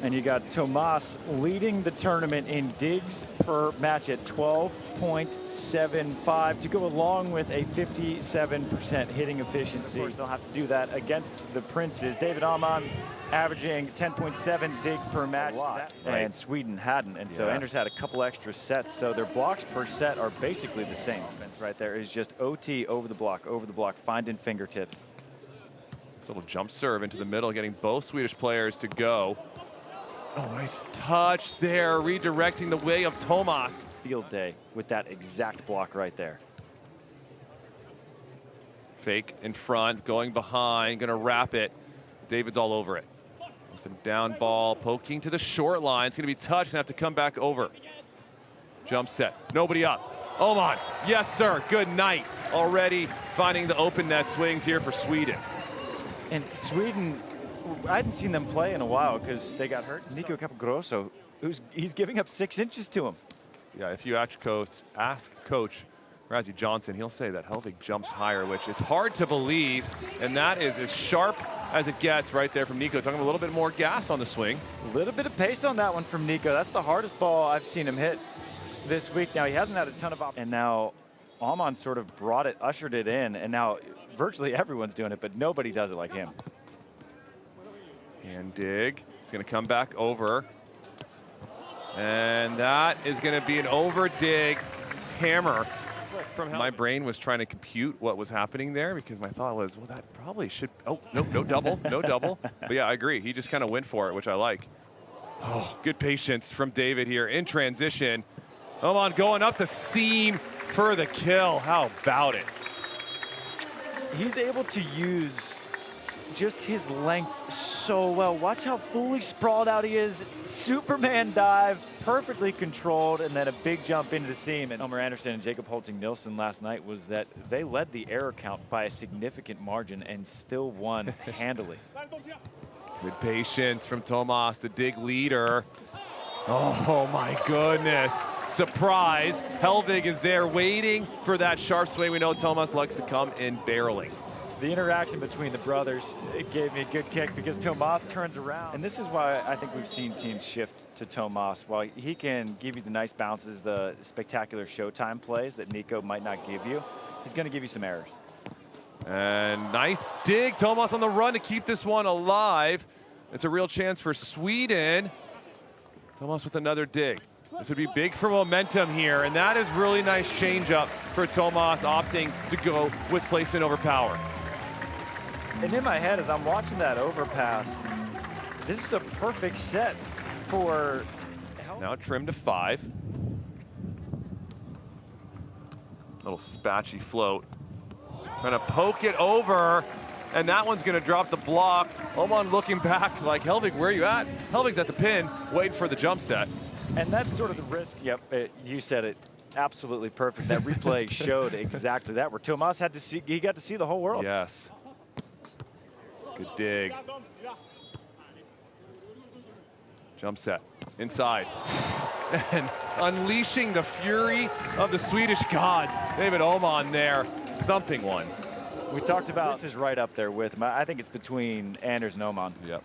And you got Tomas leading the tournament in digs per match at 12.75 to go along with a 57% hitting efficiency. Of course, they'll have to do that against the Princes. David-Åhman averaging 10.7 digs per match. And Sweden hadn't. And so Anders had a couple extra sets. So their blocks per set are basically the same. Offense right there is just OT over the block, finding fingertips. This little jump serve into the middle, getting both Swedish players to go. Oh, nice touch there, redirecting the way of Tomas. Field day with that exact block right there. Fake in front, going behind, gonna wrap it. David's all over it. Up and down ball, poking to the short line. It's gonna be touched, gonna have to come back over. Jump set, nobody up. Åhman, yes sir, good night. Already finding the open net swings here for Sweden. And Sweden, I hadn't seen them play in a while because they got hurt. Teama-Capogrosso, he's giving up 6 inches to him. Yeah, if you ask Coach Razzie Johnson, he'll say that Hellvig jumps higher, which is hard to believe. And that is as sharp as it gets right there from Nico. Talking a little bit more gas on the swing. A little bit of pace on that one from Nico. That's the hardest ball I've seen him hit this week. Now, he hasn't had a ton of and now Åhman sort of ushered it in, and now virtually everyone's doing it, but nobody does it like him. And dig, it's gonna come back over. And that is gonna be an over dig hammer. My brain was trying to compute what was happening there because my thought was, well, that probably should, oh, no double, no double. But yeah, I agree, he just kind of went for it, which I like. Oh, good patience from David here in transition. Åhman going up the seam for the kill, how about it? He's able to use just his length so well. Watch how fully sprawled out he is. Superman dive, perfectly controlled, and then a big jump into the seam. And Elmer Anderson and Jacob Holting-Nielsen last night was that they led the error count by a significant margin and still won handily. Good patience from Tomas, the dig leader. Oh my goodness. Surprise. Hellvig is there waiting for that sharp swing. We know Tomas likes to come in barreling. The interaction between the brothers, it gave me a good kick because Tomas turns around. And this is why I think we've seen teams shift to Tomas. While he can give you the nice bounces, the spectacular showtime plays that Nico might not give you, he's going to give you some errors. And nice dig. Tomas on the run to keep this one alive. It's a real chance for Sweden. Tomas with another dig. This would be big for momentum here, and that is really nice change-up for Tomas, opting to go with placement over power. And in my head, as I'm watching that overpass, this is a perfect set for... Now trimmed to 5. Little spatchy float. Trying to poke it over, and that one's gonna drop the block. Åhman looking back like, Hellvig, where are you at? Hellvig's at the pin, waiting for the jump set. And that's sort of the risk. Yep, you said it absolutely perfect. That replay showed exactly that, where Tomas had to see, he got to see the whole world. Yes. Good dig. Jump set, inside. And unleashing the fury of the Swedish gods. David-Åhman there, thumping one. We talked about, this is right up there with him. I think it's between Anders and Åhman. Yep.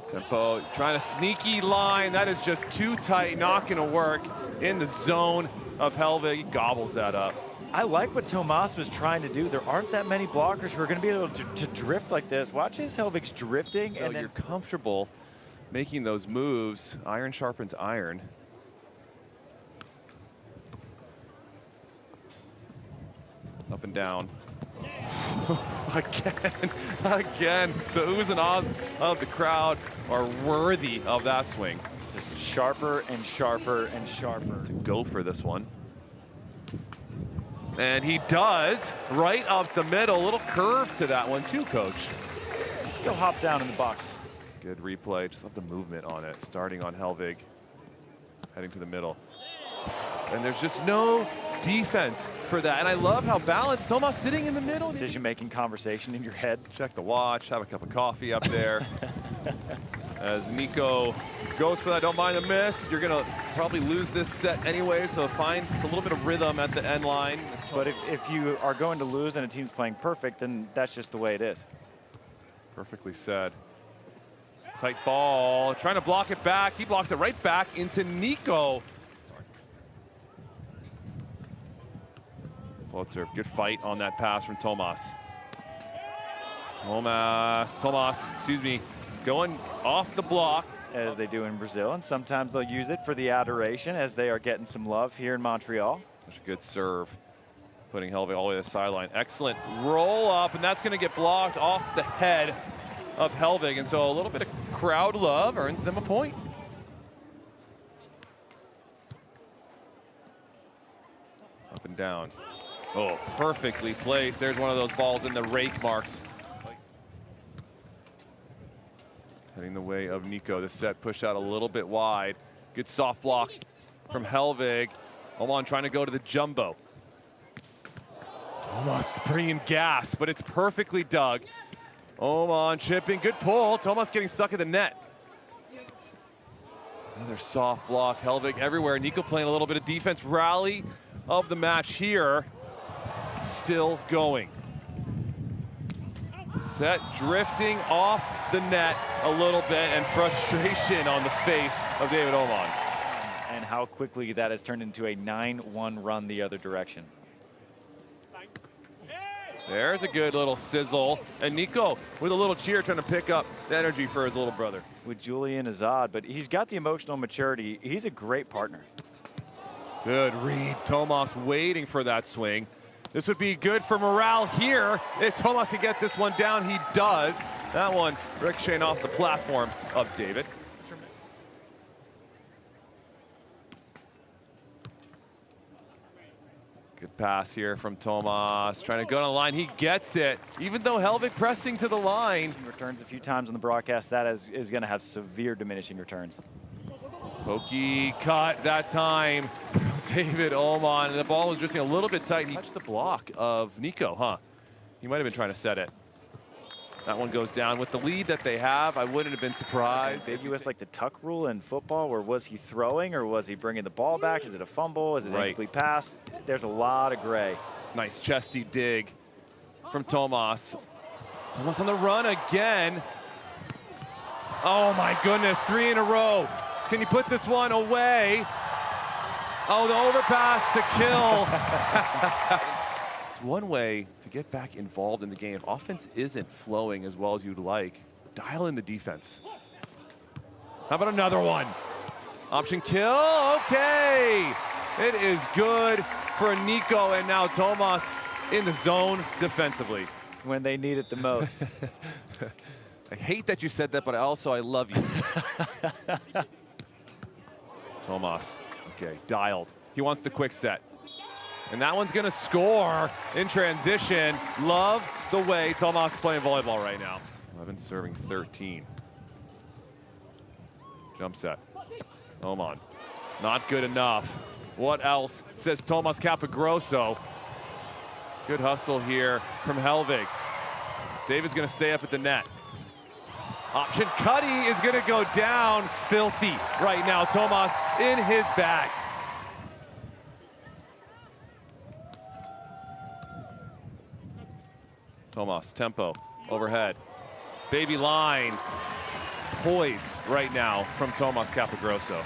Tempo, trying a sneaky line. That is just too tight, not gonna work in the zone of Hellvig. He gobbles that up. I like what Tomas was trying to do. There aren't that many blockers who are gonna be able to drift like this. Watch his Hellvig's drifting. So and then you're comfortable making those moves. Iron sharpens iron. Up and down. Again, the oohs and ahs of the crowd are worthy of that swing. Just sharper and sharper and sharper. To go for this one. And he does, right up the middle. A little curve to that one too, Coach. Just go hop down in the box. Good replay, just love the movement on it. Starting on Hellvig, heading to the middle. And there's just no defense for that. And I love how balanced Tomas sitting in the middle. Decision-making conversation in your head. Check the watch, have a cup of coffee up there. As Nico goes for that, don't mind the miss. You're gonna probably lose this set anyway, so find a little bit of rhythm at the end line. But if you are going to lose and a team's playing perfect, then that's just the way it is. Perfectly said. Tight ball, trying to block it back. He blocks it right back into Nico. Float serve, good fight on that pass from Tomas. Tomas, excuse me, going off the block. As they do in Brazil, and sometimes they'll use it for the adoration as they are getting some love here in Montreal. Such a good serve, putting Hellvig all the way to the sideline. Excellent roll up, and that's going to get blocked off the head of Hellvig, and so a little bit of crowd love earns them a point. Up and down. Oh, perfectly placed. There's one of those balls in the rake marks. Heading the way of Nico. The set pushed out a little bit wide. Good soft block from Hellvig. Åhman trying to go to the jumbo. Almost bringing gas, but it's perfectly dug. Åhman chipping, good pull. Tomas getting stuck in the net. Another soft block. Hellvig everywhere. Nico playing a little bit of defense. Rally of the match here. Still going. Set drifting off the net a little bit, and frustration on the face of David Åhman. And how quickly that has turned into a 9-1 run the other direction. There's a good little sizzle, and Nico with a little cheer trying to pick up the energy for his little brother. With Julian Azad, but he's got the emotional maturity. He's a great partner. Good read. Tomas waiting for that swing. This would be good for morale here. If Tomas can get this one down, he does. That one ricocheting off the platform of David. Good pass here from Tomas. Trying to go to the line. He gets it. Even though Hellvig pressing to the line. Returns a few times on the broadcast. That is going to have severe diminishing returns. Pokey cut that time from David Åhman. The ball was drifting a little bit tight. He touched the block of Nico, huh? He might have been trying to set it. That one goes down. With the lead that they have, I wouldn't have been surprised. Ambiguous like the tuck rule in football, where was he throwing or was he bringing the ball back? Is it a fumble? Is it an incomplete pass? There's a lot of gray. Nice chesty dig from Tomas. Tomas on the run again. Oh my goodness, 3 in a row. Can you put this one away? Oh, the overpass to kill. It's one way to get back involved in the game. Offense isn't flowing as well as you'd like. Dial in the defense. How about another one? Option kill, okay. It is good for Nico, and now Tomas in the zone defensively. When they need it the most. I hate that you said that, but I love you. Tomas, okay, dialed. He wants the quick set. And that one's gonna score in transition. Love the way Tomas is playing volleyball right now. 11 serving 13. Jump set. Åhman, not good enough. What else, says teama-Capogrosso. Good hustle here from Hellvig. David's gonna stay up at the net. Option Cuddy is gonna go down filthy right now. Tomas in his bag. Tomas, tempo, overhead. Baby line, poise right now from teama-Capogrosso.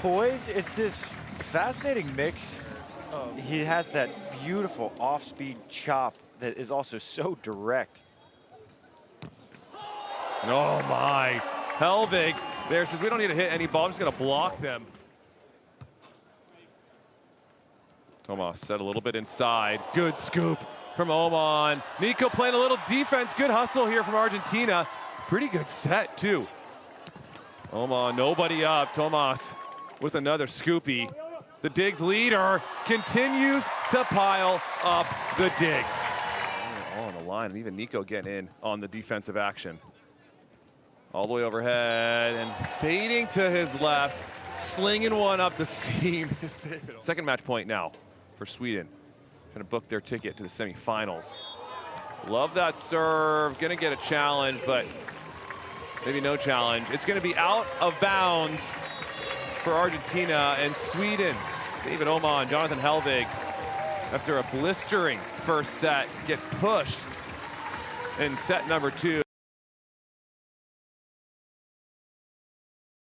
Poise, it's this fascinating mix. He has that beautiful off-speed chop that is also so direct. Oh my, Hellvig there says we don't need to hit any ball, I'm just gonna block them. Tomas set a little bit inside, good scoop from Åhman. Nico playing a little defense, good hustle here from Argentina. Pretty good set too. Åhman, nobody up, Tomas with another scoopy. The digs leader continues to pile up the digs. All on the line, and even Nico getting in on the defensive action. All the way overhead and fading to his left, slinging one up the seam. Second match point now for Sweden. Trying to book their ticket to the semifinals. Love that serve, gonna get a challenge, but maybe no challenge. It's gonna be out of bounds for Argentina, and Sweden's David Åhman, Jonathan Hellvig, after a blistering first set, get pushed in set number 2.